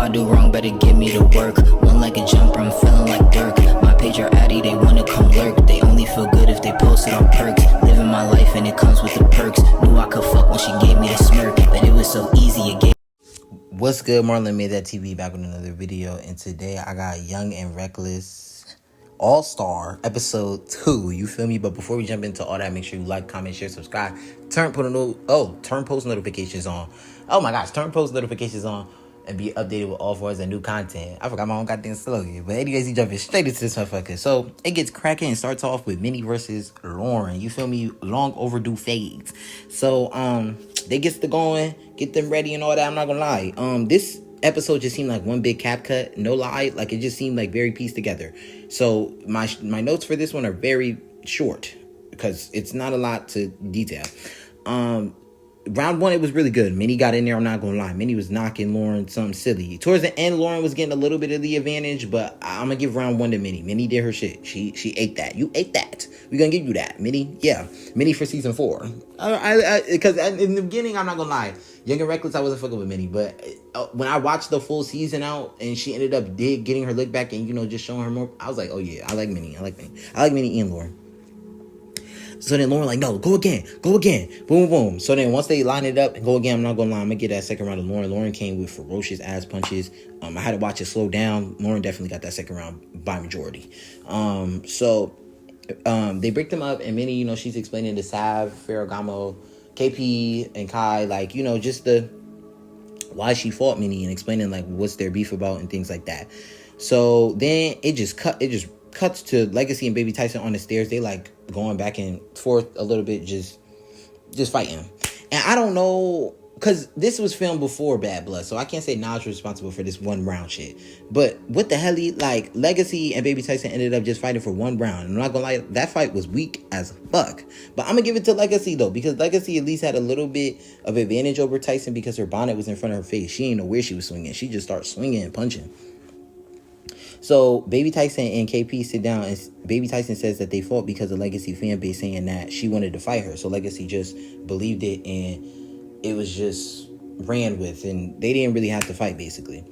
I do wrong, better give me the work. One like a jumper, I'm feeling like Dirk. My page are addy, they wanna come lurk. They only feel good if they post it on perks. Living my life and it comes with the perks. Knew I could fuck when she gave me the smirk, but it was so easy, it gave. What's good, MarlonmadethatTV, back with another video, and today I got Young and Reckless All-Star episode 2, you feel me? But before we jump into all that, make sure you like, comment, share, subscribe, turn post notifications on. Oh my gosh, turn post notifications on and be updated with all forms of new content. I forgot my own goddamn slogan, but anyways, you jumping straight into this motherfucker. So it gets cracking and starts off with Minnie versus Lauren, you feel me? Long overdue fades. So they gets to going, get them ready and all that. I'm not gonna lie, this episode just seemed like one big cap cut, no lie. Like, it just seemed like very pieced together. So my notes for this one are very short because it's not a lot to detail. Round one, it was really good. Minnie got in there, I'm not gonna lie. Minnie was knocking Lauren something silly. Towards the end, Lauren was getting a little bit of the advantage, but I'm gonna give round one to Minnie. Minnie did her shit. She ate that. You ate that. We're gonna give you that, Minnie. Yeah, Minnie for season 4. Because in the beginning, I'm not gonna lie, Young and Reckless, I wasn't fucking with Minnie, but when I watched the full season out and she ended up getting her lick back and, you know, just showing her more, I was like, oh yeah, I like Minnie. I like Minnie and Lauren. So then Lauren like, no, go again. Boom, boom. So then once they line it up and go again, I'm not gonna lie, I'm gonna get that second round of Lauren. Lauren came with ferocious ass punches. I had to watch it slow down. Lauren definitely got that second round by majority. So they break them up, and Minnie, you know, she's explaining to Sav, Ferragamo, KP, and Kai, like, you know, just why she fought Minnie and explaining like what's their beef about and things like that. So then it just cuts to Legacy and Baby Tyson on the stairs. They like going back and forth a little bit, just fighting. And I don't know, because this was filmed before Bad Blood, so I can't say Nas was responsible for this one round shit. But what the hell, like, Legacy and Baby Tyson ended up just fighting for one round. And I'm not gonna lie, that fight was weak as fuck. But I'm gonna give it to Legacy though, because Legacy at least had a little bit of advantage over Tyson because her bonnet was in front of her face. She didn't know where she was swinging. She just started swinging and punching. So Baby Tyson and KP sit down, and Baby Tyson says that they fought because of Legacy fan base saying that she wanted to fight her. So Legacy just believed it, and it was just ran with, and they didn't really have to fight, basically.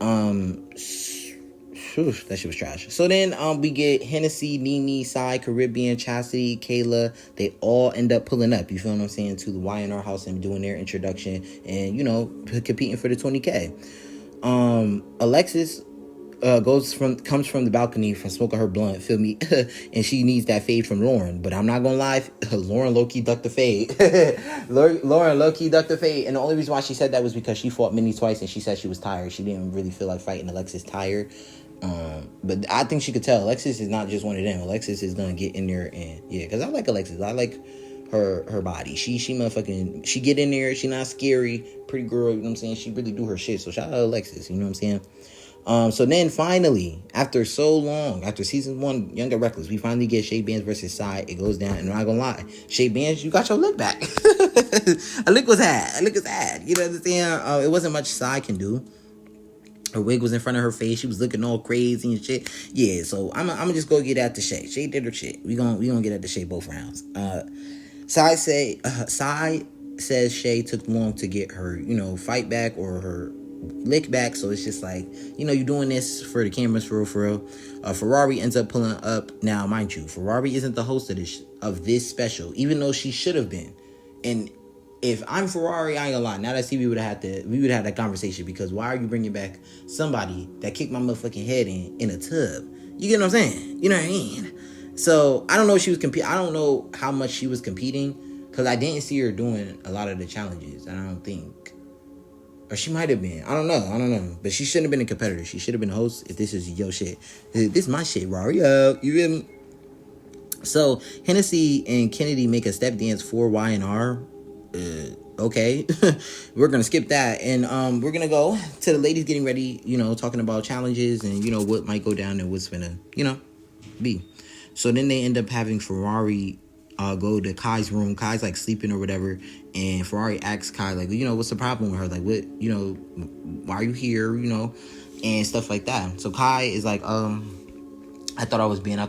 That shit was trash. So then we get Hennessy, Nene, Psy, Caribbean, Chastity, Kayla. They all end up pulling up, you feel what I'm saying, to the YNR house and doing their introduction and, you know, competing for the 20K. Alexis comes from the balcony from smoking her blunt, feel me? And she needs that fade from Lauren. But I'm not gonna lie, Lauren low-key ducked the fade. Lauren low-key ducked the fade. And the only reason why she said that was because she fought Minnie twice and she said she was tired. She didn't really feel like fighting Alexis tired. But I think she could tell Alexis is not just one of them. Alexis is gonna get in there and, yeah, because I like Alexis. I like her body. She motherfucking, she get in there. She not scary. Pretty girl, you know what I'm saying? She really do her shit. So shout out to Alexis, you know what I'm saying? So then finally, after so long, after season 1, Young and Reckless, we finally get Shay Bands versus Psy. It goes down, and I'm not gonna lie, Shay Bands, you got your lick back. A lick was had. You know what I'm saying? It wasn't much Psy can do. Her wig was in front of her face. She was looking all crazy and shit. Yeah, so I'm gonna just go get at the Shay. Shay did her shit. We gonna get at the Shay both rounds. Psy says Shay took long to get her, you know, fight back or her lick back, so it's just like, you know, you're doing this for the cameras, for real. Ferrari ends up pulling up. Now, mind you, Ferrari isn't the host of this special, even though she should have been. And if I'm Ferrari, I ain't gonna lie, now that we would have that conversation, because why are you bringing back somebody that kicked my motherfucking head in a tub? You get what I'm saying? You know what I mean? So I don't know if she was I don't know how much she was competing, because I didn't see her doing a lot of the challenges. I don't think. Or she might have been. I don't know. But she shouldn't have been a competitor. She should have been a host if this is your shit. This is my shit, Rario. You feel me? So, Hennessy and Kennedy make a step dance for YNR. Okay. We're going to skip that. And we're going to go to the ladies getting ready, you know, talking about challenges and, you know, what might go down and what's going to, you know, be. So then they end up having Ferrari go to Kai's room. Kai's like sleeping or whatever, and Ferrari asks Kai, like, you know, what's the problem with her? Like, what, you know, why are you here? You know, and stuff like that. So Kai is like, I thought I was banned.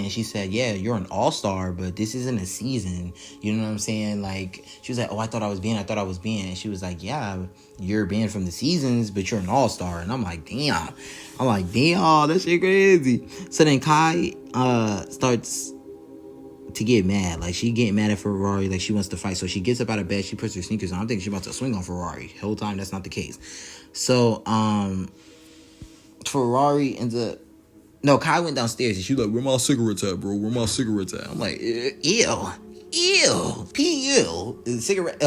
And she said, yeah, you're an all-star, but this isn't a season. You know what I'm saying? Like, she was like, oh, I thought I was banned. And she was like, yeah, you're banned from the seasons, but you're an all-star. And I'm like, damn, that shit crazy. So then Kai starts to get mad. Like, she getting mad at Ferrari. Like, she wants to fight. So she gets up out of bed. She puts her sneakers on. I'm thinking she's about to swing on Ferrari. The whole time, that's not the case. So, Ferrari ends up... No, Kai went downstairs and she was like, where my cigarettes at, bro? Where my cigarettes at? I'm like, ew, P-U, cigarette,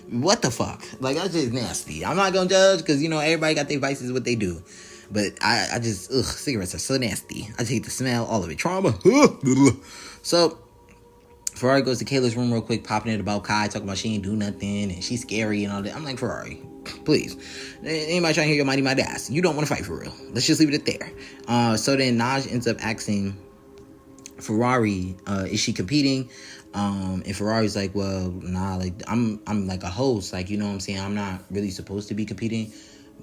what the fuck? Like, that's just nasty. I'm not gonna judge because, you know, everybody got their vices, what they do. But I just, cigarettes are so nasty. I just hate the smell, all of it. Trauma. So, Ferrari goes to Kayla's room real quick, popping it about Kai, talking about she ain't do nothing and she's scary and all that. I'm like, Ferrari, please. Anybody trying to hear your mighty ass? You don't want to fight for real. Let's just leave it there. So then Naj ends up asking Ferrari, is she competing? And Ferrari's like, well, nah, like I'm like a host, like, you know what I'm saying? I'm not really supposed to be competing,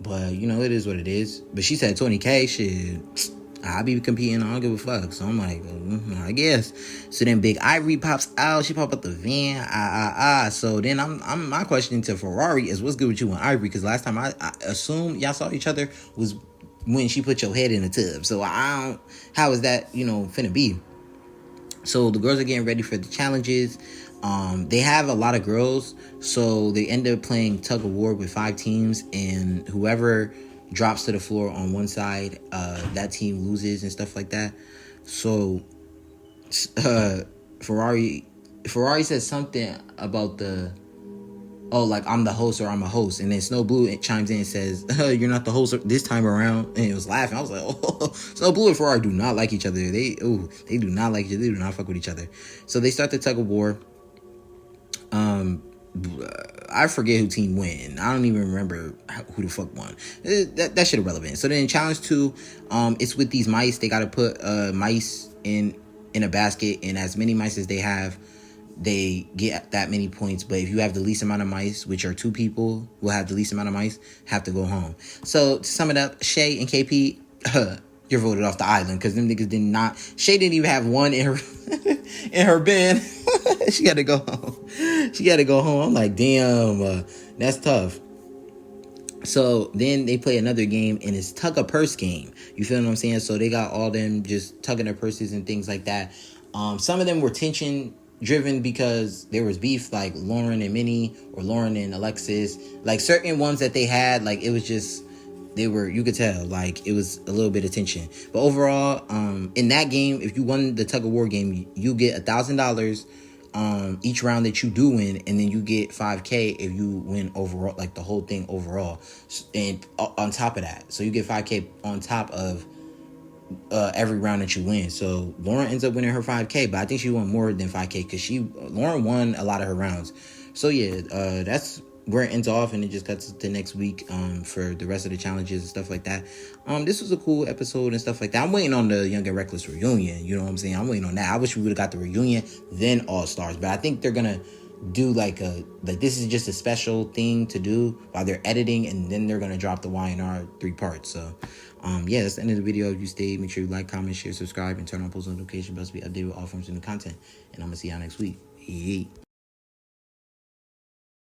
but you know, it is what it is. But she said 20K, shit, I'll be competing, I don't give a fuck. So I'm like, I guess. So then Big Ivory pops out. She pop out the van. So then my question to Ferrari is, what's good with you and Ivory? Because last time I assume y'all saw each other was when she put your head in the tub. So how is that, you know, finna be? So the girls are getting ready for the challenges. They have a lot of girls, so they end up playing tug of war with 5 teams, and whoever drops to the floor on one side, that team loses and stuff like that. So Ferrari says something about like, I'm the host, or I'm a host, and then Snow Blue chimes in and says, you're not the host this time around, and it was laughing. I was like, oh, Snow Blue and Ferrari do not like each other. They do not like each other. They do not fuck with each other. So they start the tug of war. I forget who team win. I don't even remember who the fuck won. That shit irrelevant. So then challenge 2, it's with these mice. They gotta put mice in a basket, and as many mice as they have, they get that many points. But if you have the least amount of mice, which are 2 people will have the least amount of mice, have to go home. So to sum it up, Shay and KP, you're voted off the island, because them niggas did not. Shay didn't even have one in her in her bin. She got to go home. I'm like, damn, that's tough. So then they play another game, and it's tug a purse game. You feel what I'm saying? So they got all them just tugging their purses and things like that. Some of them were tension driven because there was beef, like Lauren and Minnie, or Lauren and Alexis. Like certain ones that they had, like it was just, you could tell, like it was a little bit of tension. But overall, in that game, if you won the tug of war game, you get $1,000 each round that you do win, and then you get 5K if you win overall, like the whole thing overall. And on top of that, so you get 5K on top of every round that you win. So Lauren ends up winning her 5K, but I think she won more than 5K because Lauren won a lot of her rounds. So yeah, that's where it ends off, and it just cuts to next week for the rest of the challenges and stuff like that. This was a cool episode and stuff like that. I'm waiting on the Young and Reckless reunion. You know what I'm saying? I'm waiting on that. I wish we would have got the reunion, then All Stars. But I think they're gonna do like this is just a special thing to do while they're editing, and then they're gonna drop the Y&R 3 parts. So yeah, that's the end of the video. If you stayed, make sure you like, comment, share, subscribe, and turn on post notification bells to be updated with all forms of new content. And I'm gonna see y'all next week. Yay.